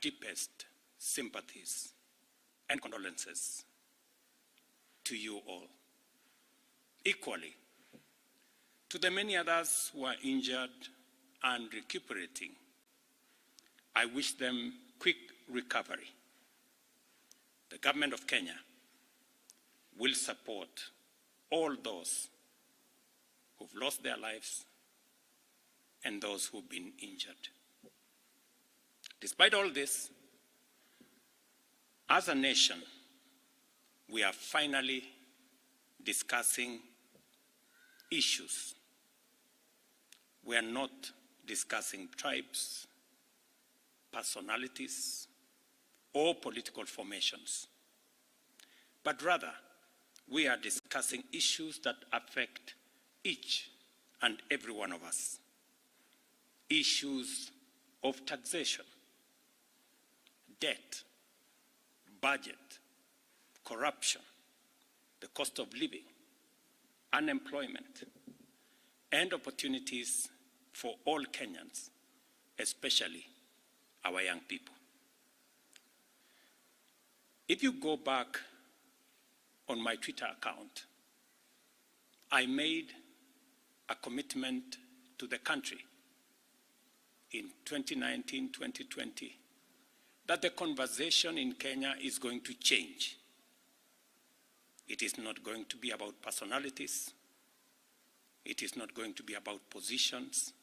deepest sympathies and condolences to you all. Equally, to the many others who are injured and recuperating, I wish them quick recovery. The government of Kenya will support all those who've lost their lives and those who've been injured. Despite all this, as a nation, we are finally discussing issues. We are not discussing tribes, personalities, or political formations, but rather we are discussing issues that affect each and every one of us. Issues of taxation, debt, budget, corruption, the cost of living, unemployment, and opportunities for all Kenyans, especially our young people. If you go back on my Twitter account, I made a commitment to the country in 2019-2020 that the conversation in Kenya is going to change. It is not going to be about personalities. It is not going to be about positions.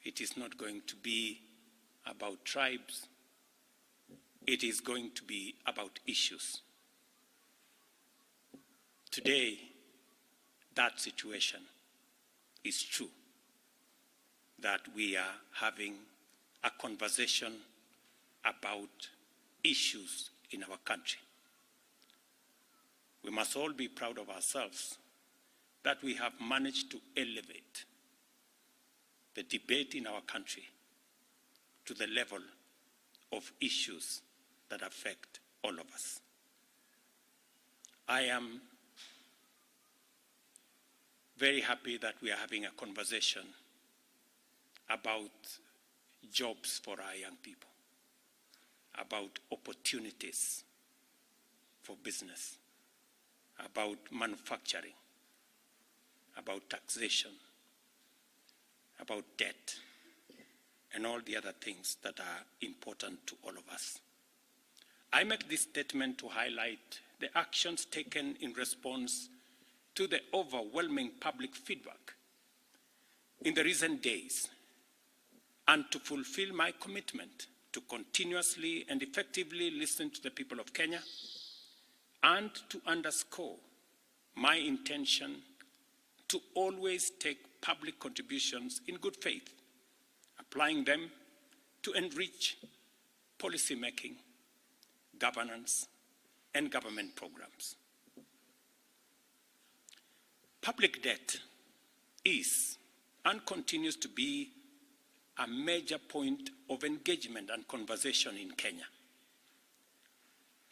It is not going to be about tribes. It is going to be about issues. Today, that situation is true, that we are having a conversation about issues in our country. We must all be proud of ourselves that we have managed to elevate the debate in our country to the level of issues that affect all of us. I am very happy that we are having a conversation about jobs for our young people, about opportunities for business, about manufacturing, about taxation, about debt, and all the other things that are important to all of us. I make this statement to highlight the actions taken in response to the overwhelming public feedback in the recent days, and to fulfill my commitment to continuously and effectively listen to the people of Kenya, and to underscore my intention to always take public contributions in good faith, applying them to enrich policy making, governance, and government programs. Public debt is and continues to be a major point of engagement and conversation in Kenya.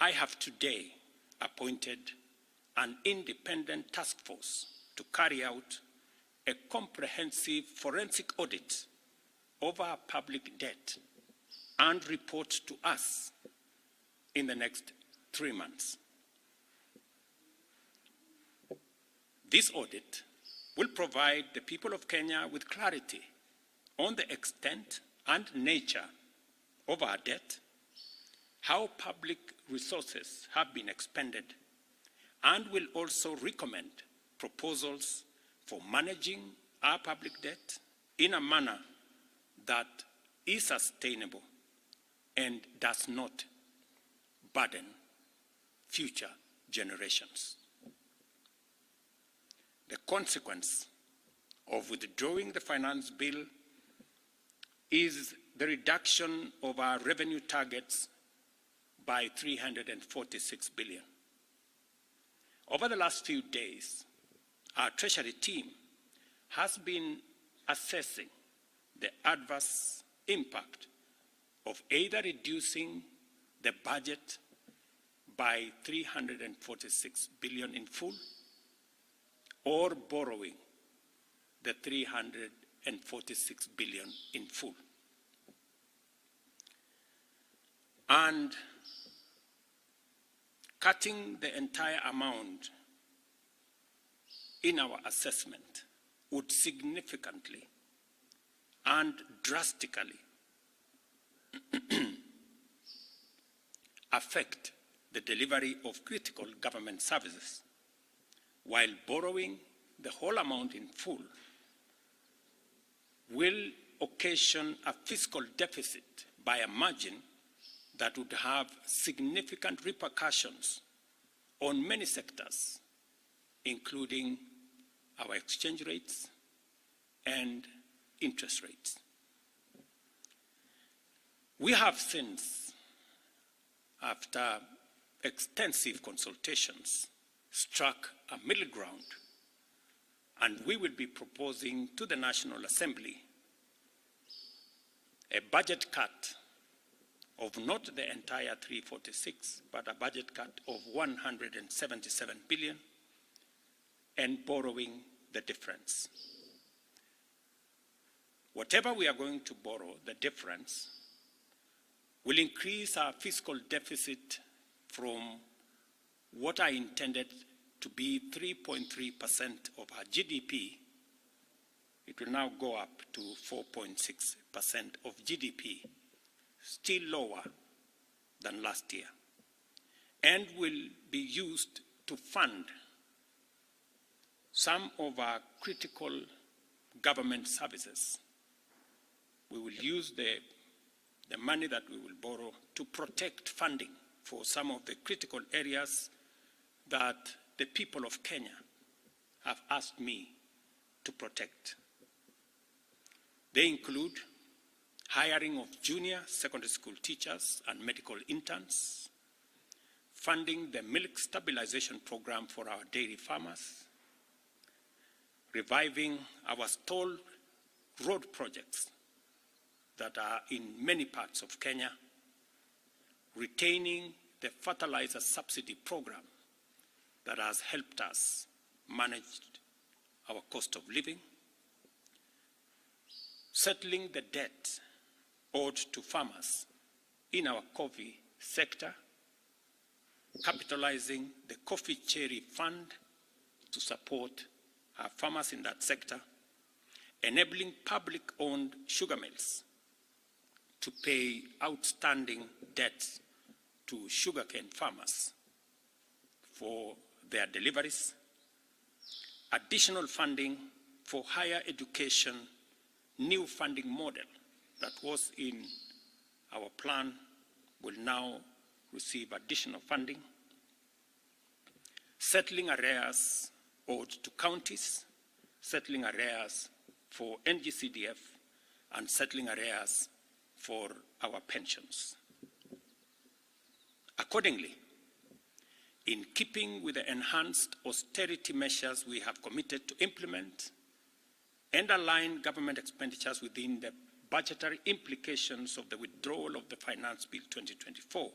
I have today appointed an independent task force to carry out a comprehensive forensic audit of our public debt and report to us in the next 3 months. This audit will provide the people of Kenya with clarity on the extent and nature of our debt, how public resources have been expended, and will also recommend proposals for managing our public debt in a manner that is sustainable and does not burden future generations. The consequence of withdrawing the finance bill is the reduction of our revenue targets by 346 billion. Over the last few days, our Treasury team has been assessing the adverse impact of either reducing the budget by 346 billion in full or borrowing the 346 billion in full. And cutting the entire amount in our assessment would significantly and drastically affect the delivery of critical government services, while borrowing the whole amount in full will occasion a fiscal deficit by a margin that would have significant repercussions on many sectors, including our exchange rates and interest rates. We have since, after extensive consultations, struck a middle ground, and we will be proposing to the National Assembly a budget cut of not the entire 346, but a budget cut of 177 billion, and borrowing the difference. Whatever we are going to borrow, the difference, will increase our fiscal deficit from what I intended to be 3.3% of our GDP. It will now go up to 4.6% of GDP, still lower than last year, and will be used to fund some of our critical government services. We will use the money that we will borrow to protect funding for some of the critical areas that the people of Kenya have asked me to protect. They include hiring of junior secondary school teachers and medical interns, funding the milk stabilization program for our dairy farmers, reviving our stalled road projects that are in many parts of Kenya, retaining the fertilizer subsidy program that has helped us manage our cost of living, settling the debt owed to farmers in our coffee sector, capitalizing the coffee cherry fund to support our farmers in that sector, enabling public-owned sugar mills to pay outstanding debts to sugarcane farmers for their deliveries, additional funding for higher education, new funding model that was in our plan will now receive additional funding, settling arrears owed to counties, settling arrears for NGCDF, and settling arrears for our pensions. Accordingly, in keeping with the enhanced austerity measures we have committed to implement and align government expenditures within the budgetary implications of the withdrawal of the Finance Bill 2024,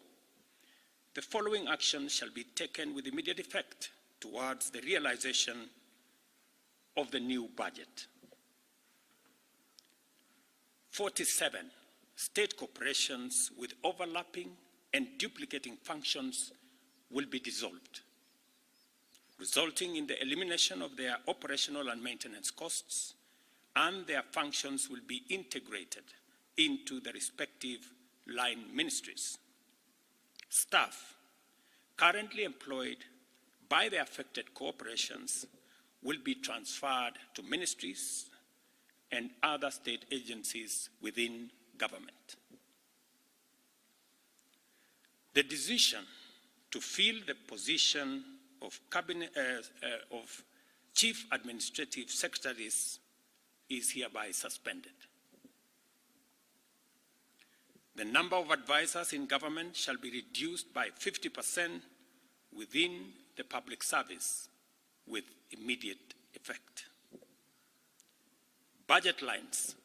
the following actions shall be taken with immediate effect towards the realization of the new budget. 47 state corporations with overlapping and duplicating functions will be dissolved, resulting in the elimination of their operational and maintenance costs, and their functions will be integrated into the respective line ministries. Staff currently employed by the affected corporations will be transferred to ministries and other state agencies within government. The decision to fill the position of chief administrative secretaries is hereby suspended. The number of advisors in government shall be reduced by 50% within the public service with immediate effect. Budget lines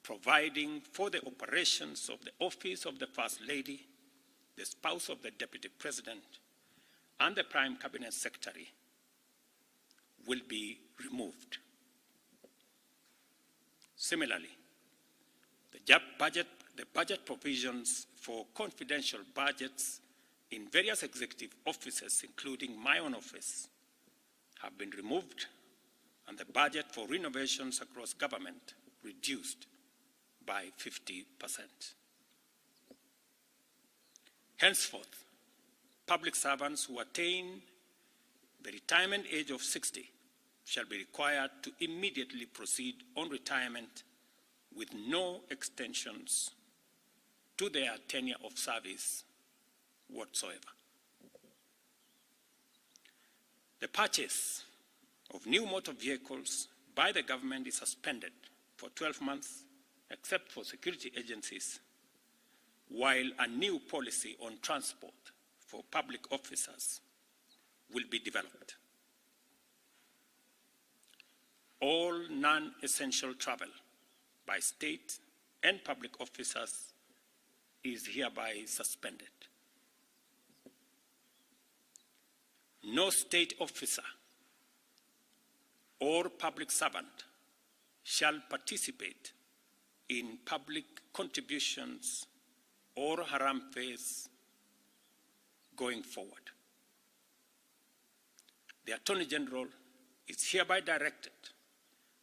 providing for the operations of the Office of the First Lady, the spouse of the Deputy President, and the Prime Cabinet Secretary will be removed. Similarly, the budget the budget provisions for confidential budgets in various executive offices, including my own office, have been removed, and the budget for renovations across government reduced by 50%. Henceforth, public servants who attain the retirement age of 60 shall be required to immediately proceed on retirement with no extensions to their tenure of service whatsoever. The purchase of new motor vehicles by the government is suspended for 12 months, except for security agencies, while a new policy on transport for public officers will be developed. All non-essential travel by state and public officers is hereby suspended. No state officer or public servant shall participate in public contributions or harambees going forward. The Attorney General is hereby directed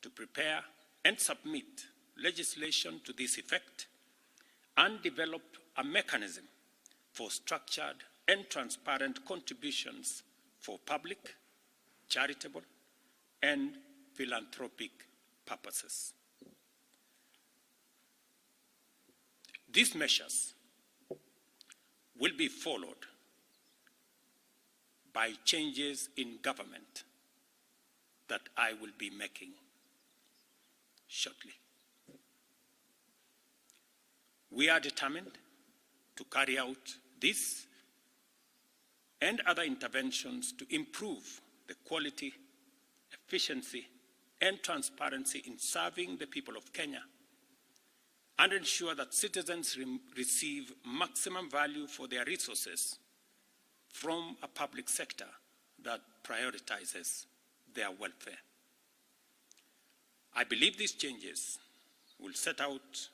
to prepare and submit legislation to this effect and develop a mechanism for structured and transparent contributions for public, charitable, and philanthropic purposes. These measures will be followed by changes in government that I will be making shortly. We are determined to carry out this and other interventions to improve the quality, efficiency, and transparency in serving the people of Kenya and ensure that citizens receive maximum value for their resources from a public sector that prioritizes their welfare. I believe these changes will set out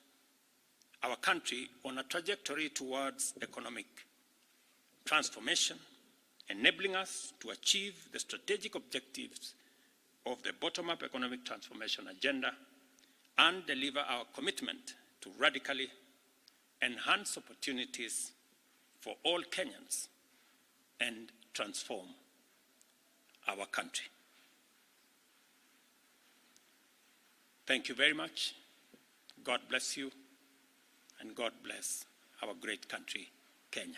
our country on a trajectory towards economic transformation, enabling us to achieve the strategic objectives of the bottom-up economic transformation agenda and deliver our commitment to radically enhance opportunities for all Kenyans and transform our country. Thank you very much. God bless you, and God bless our great country, Kenya.